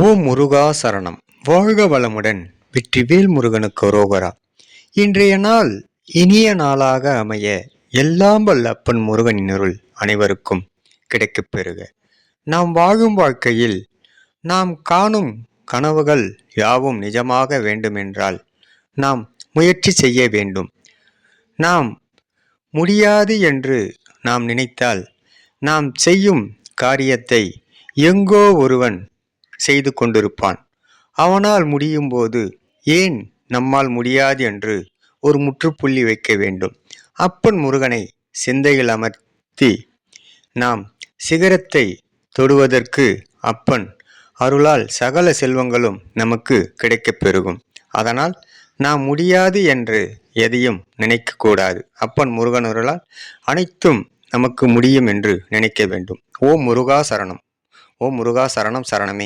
ஓம் முருகா சரணம். வாழ்க வளமுடன். வெற்றிவேல் முருகனுக்கு அரோகரா. இன்றைய நாள் இனிய நாளாக அமைய எல்லாம் வல்ல அப்பன் முருகனின் அருள் அனைவருக்கும் கிடைக்கப் பெறுக. நாம் வாழும் வாழ்க்கையில் நாம் காணும் கனவுகள் யாவும் நிஜமாக வேண்டுமென்றால் நாம் முயற்சி செய்ய வேண்டும். நாம் முடியாது என்று நாம் நினைத்தால் நாம் செய்யும் காரியத்தை எங்கோ ஒருவன் செய்து கொண்டிருப்பான். அவனால் முடியும் போது ஏன் நம்மால் முடியாது என்று ஒரு முற்றுப்புள்ளி வைக்க வேண்டும். அப்பன் முருகனை சிந்தையில் அமர்த்தி நாம் சிகரத்தை தொடுவதற்கு அப்பன் அருளால் சகல செல்வங்களும் நமக்கு கிடைக்கப் பெருகும். அதனால் நாம் முடியாது என்று எதையும் நினைக்கக்கூடாது. அப்பன் முருகன் அருளால் அனைத்தும் நமக்கு முடியும் என்று நினைக்க வேண்டும். ஓம் முருகா சரணம். ஓம் முருகா சரணம் சரணமே.